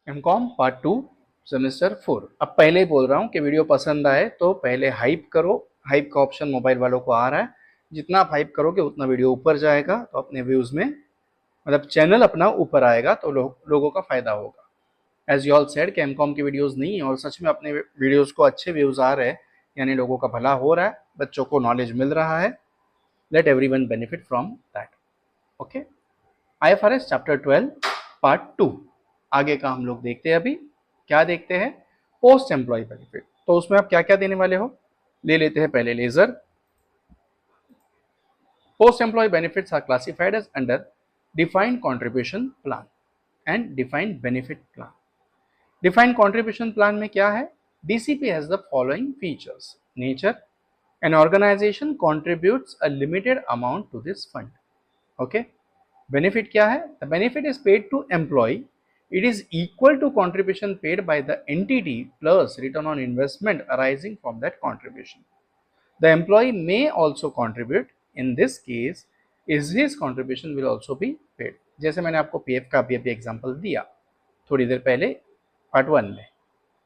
MCom part 2 semester 4। अब पहले ही बोल रहा हूँ कि वीडियो पसंद आए तो पहले हाइप करो। हाइप का ऑप्शन मोबाइल वालों को आ रहा है, जितना आप हाइप करोगे उतना वीडियो ऊपर जाएगा, तो अपने व्यूज़ में मतलब चैनल अपना ऊपर आएगा, तो लोगों का फायदा होगा। एज यू ऑल सेड कि एमकॉम की वीडियोज़ नहीं है और सच में अपने वीडियोज़ को अच्छे व्यूज़ आ रहे हैं, यानी लोगों का भला हो रहा है, बच्चों को नॉलेज मिल रहा है। Let everyone benefit from that. Okay, IFRS chapter 12 part 2 आगे का हम लोग देखते हैं। अभी क्या देखते हैं? Post employ benefit. तो उसमें आप क्या क्या देने वाले हो, ले लेते हैं पहले ledger. Post employ benefits are classified as under defined contribution plan and defined benefit plan. Defined contribution plan में क्या है? DCP has the following features. Nature, an organization contributes a limited amount to this fund. Okay, benefit क्या है? The benefit is paid to employee. It is equal to contribution paid by the entity plus return on investment arising from that contribution. The employee may also contribute. In this case, is his contribution will also be paid. जैसे मैंने आपको PF का अभी example दिया थोड़ी देर पहले part 1 में।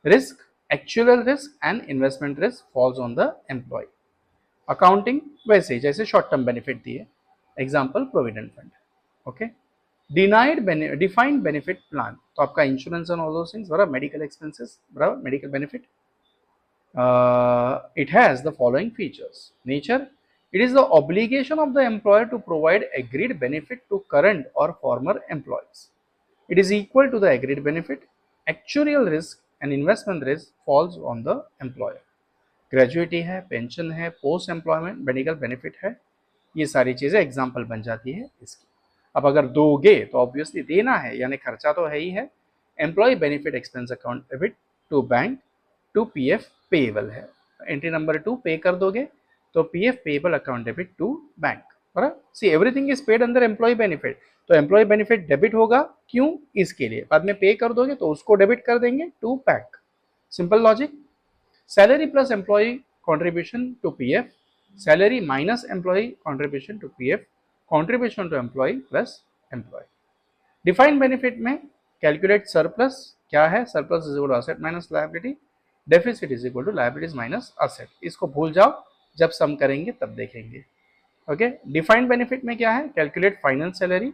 Risk, actual risk and investment risk falls on the employ. Accounting वैसे ही जैसे शॉर्ट टर्म बेनिफिट दिए, example provident fund. Okay, defined benefit plan, तो आपका insurance and all those things बराबर, मेडिकल एक्सपेंसेस बराबर, medical benefit. It has the following features. Nature, it is the obligation of the employer to provide agreed benefit to current or former employees. It is equal to the agreed benefit. Actuarial risk and investment risk falls on the employer. Gratuity है, pension है, post employment medical benefit है, ये सारी चीज़ें example बन जाती है इसकी। अब अगर दोगे तो ऑब्वियसली देना है, यानी खर्चा तो है ही है। Employee benefit expense account debit to bank to PF payable है। एंट्री नंबर 2 पे कर दोगे तो PF payable account debit to bank. बराबर, see everything is paid under employee benefit, तो एम्प्लॉय बेनिफिट डेबिट होगा, क्यों? इसके लिए। बाद में पे कर दोगे तो उसको डेबिट कर देंगे to bank. Simple logic. Salary plus employee contribution to PF, salary minus employee contribution to PF, contribution to employee plus employee. Defined benefit में calculate surplus, क्या है? Surplus is equal to asset minus liability, deficit is equal to liabilities minus asset. इसको भूल जाओ, जब सम करेंगे तब देखेंगे। ओके, डिफाइंड बेनिफिट में क्या है? Calculate final salary,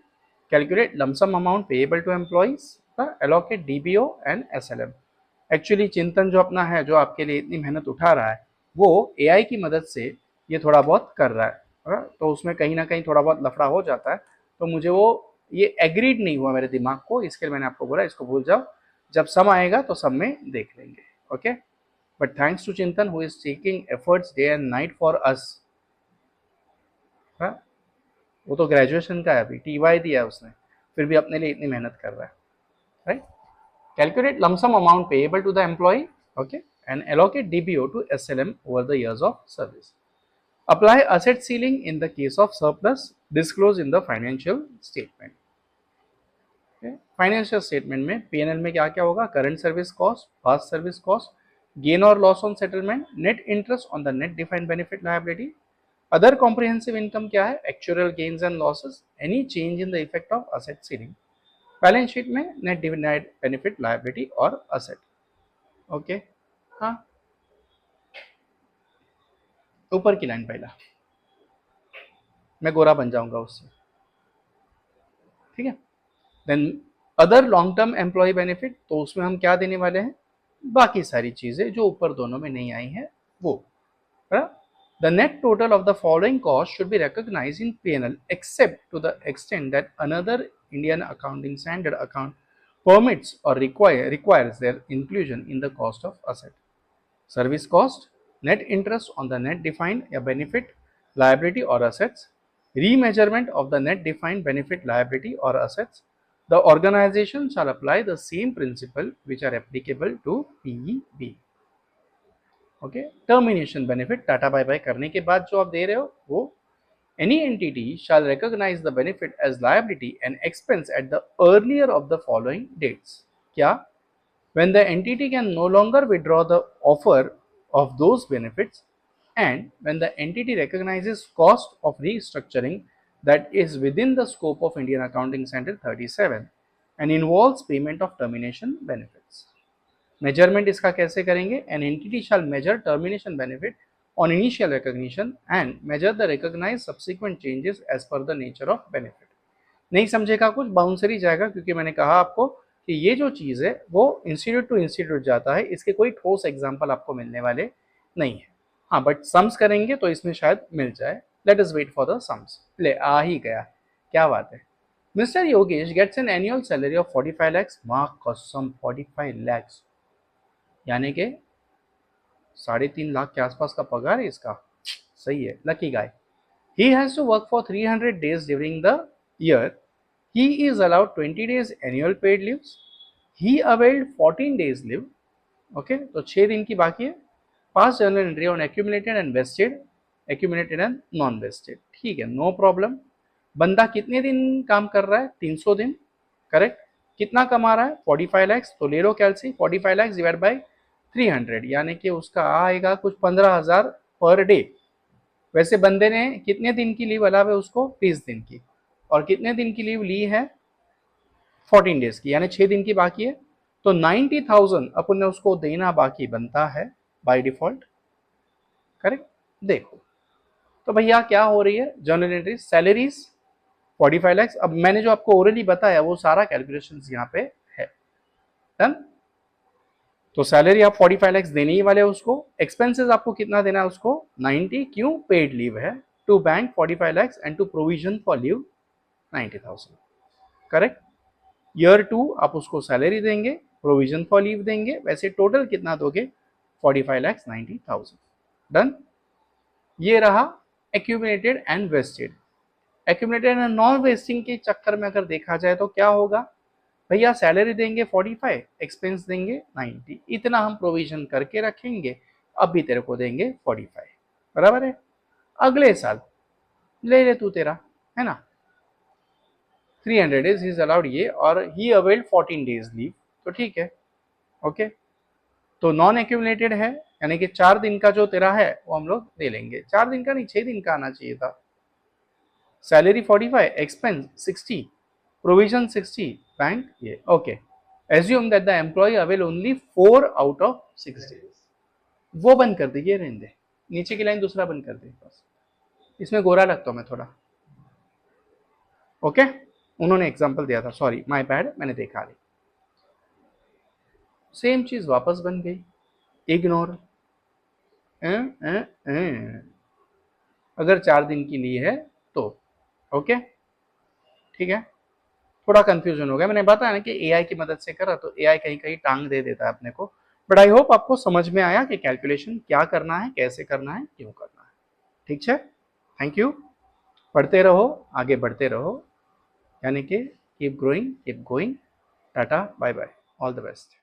calculate lumpsum amount payable to employees, allocate DBO and SLM। Actually Chintan जो अपना है, जो आपके लिए इतनी मेहनत उठा रहा है, वो AI की मदद से ये थोड़ा बहुत कर रहा है, तो उसमें कहीं ना कहीं थोड़ा बहुत लफड़ा हो जाता है, तो मुझे वो ये एग्रीड नहीं हुआ मेरे दिमाग को, इसके लिए मैंने आपको बोला इसको भूल जाओ, जब सम आएगा तो सब में देख लेंगे। ओके, बट थैंक्स टू चिंतन who is taking efforts day and night for us. वो तो ग्रेजुएशन का है, अभी TY दिया है उसने, फिर भी अपने लिए इतनी मेहनत कर रहा है, right. Calculate lump sum amount payable to the employee, okay, and allocate DBO to SLM over the years of service. Apply asset ceiling in the case of surplus disclosed in the financial statement. Okay. Financial statement में P&L में क्या क्या होगा? Current service cost, past service cost, gain or loss on settlement, net interest on the net defined benefit liability. Other comprehensive income क्या है? Actuarial gains and losses, any change in the effect of asset ceiling. Balance sheet में net dividend benefit liability और asset. Okay, हाँ, ऊपर की line पहला, मैं गोरा बन जाऊंगा उससे, ठीक है। Then other long term employ benefit, तो उसमें हम क्या देने वाले हैं? बाकी सारी चीजें जो ऊपर दोनों में नहीं आई हैं वो। The net total of the following costs should be recognized in P&L except to the extent that another Indian accounting standard account permits or requires their inclusion in the cost of asset. Service cost, net interest on the net defined benefit liability or assets, remeasurement of the net defined benefit liability or assets. The organization shall apply the same principle which are applicable to PEB. Okay, termination benefit, tata bye bye करने के बाद जो आप दे रहे हो वो, any entity shall recognize the benefit as liability and expense at the earlier of the following dates. क्या? When the entity can no longer withdraw the offer of those benefits, and when the entity recognizes cost of restructuring that is within the scope of Indian Accounting Standard 37, and involves payment of termination benefits. Measurement इसका कैसे करेंगे? An entity shall measure termination benefit on initial recognition and measure the recognize subsequent changes as per the nature of benefit. नहीं समझेगा कुछ, bouncer ही जाएगा, क्योंकि मैंने कहा आपको कि ये जो चीज़ है वो इंस्टीट्यूट टू इंस्टीट्यूट जाता है, इसके कोई ठोस एग्जाम्पल आपको मिलने वाले नहीं है। हाँ, बट सम्स करेंगे तो इसमें शायद मिल जाए। Let us wait for the sums. ले आ ही गया, क्या बात है। Mister Yogesh gets an annual salary of 45 lakhs। माँ कसम 45 lakhs यानी कि 3.5 लाख के आसपास का पगार है इसका। सही है, lucky guy. He has to work for 300 days during the year. He is allowed 20 days annual paid leaves. He availed 14 days leave. Okay, तो 6 दिन की बाकी है। Pass journal entry on accumulated and vested, accumulated and non vested। ठीक है, no problem. बंदा कितने दिन काम कर रहा है? 300 दिन, करेक्ट। कितना कमा रहा है? 45 lakhs। तो ले लो कैलसी, 45 lakhs डिवाइड बाई 300, यानी कि उसका आएगा कुछ 15,000 पर डे। वैसे बंदे ने कितने दिन की लीव अलाव है उसको? 30 दिन की। और कितने दिन की लीव ली है? 14 डेज की, यानी 6 दिन की बाकी है। तो 90,000 अपन ने उसको देना बाकी बनता है बाय डिफॉल्ट, करेक्ट। देखो तो भैया क्या हो रही है? Journal entry salaries 45 lakhs। अब मैंने जो आपको ओरली बताया वो सारा कैलकुलेशन यहाँ पे है। डन। तो सैलरी आप 45 lakhs देने ही वाले उसको। एक्सपेंसेस आपको कितना देना है उसको? 90। क्यों? पेड लीव है। To bank 45 lakhs and to provision for leave 90,000, correct. Year 2 आप उसको सैलरी देंगे, प्रोविजन फॉर लीव देंगे। वैसे टोटल कितना दोगे? 45 lakhs 90,000। डन। ये रहा accumulated and vested. Accumulated and non vesting के चक्कर में अगर देखा जाए तो क्या होगा भैया? सैलरी देंगे 45, एक्सपेंस देंगे 90, इतना हम प्रोविजन करके रखेंगे, अब भी तेरे को देंगे 45, बराबर है। अगले साल ले ले तू तेरा, है ना। 300 days ही इज अलाउड ये, और ही अवेल्ड 14 days लीव, तो ठीक है, ओके। तो नॉन एक्यूमुलेटेड है, यानी कि 4 दिन का जो तेरा है वो हम लोग दे लेंगे। 4 दिन का नहीं, 6 दिन का आना चाहिए था। सैलरी 45, एक्सपेंस 60, प्रोविजन 60, बैंक ये, okay. Assume that the employ avail only 4 out of 6 days. वो बंद कर दे, ये रहने दे, नीचे की लाइन दूसरा बंद कर दे बस। इसमें गोरा लगता हूं मैं थोड़ा, ओके। उन्होंने एग्जांपल दिया था, सॉरी माय बैड, मैंने देखा नहीं। सेम चीज वापस बन गई, इग्नोर। अगर 4 दिन की ली है तो ओके, ठीक है। थोड़ा कंफ्यूजन हो गया, मैंने बताया ना कि एआई की मदद से करा तो एआई कहीं कहीं टांग दे देता है अपने को। बट आई होप आपको समझ में आया कि कैलकुलेशन क्या करना है, कैसे करना है, क्यों करना है। ठीक है, थैंक यू। पढ़ते रहो, आगे बढ़ते रहो, यानी कि keep growing, keep going. Tata, bye bye, all the best.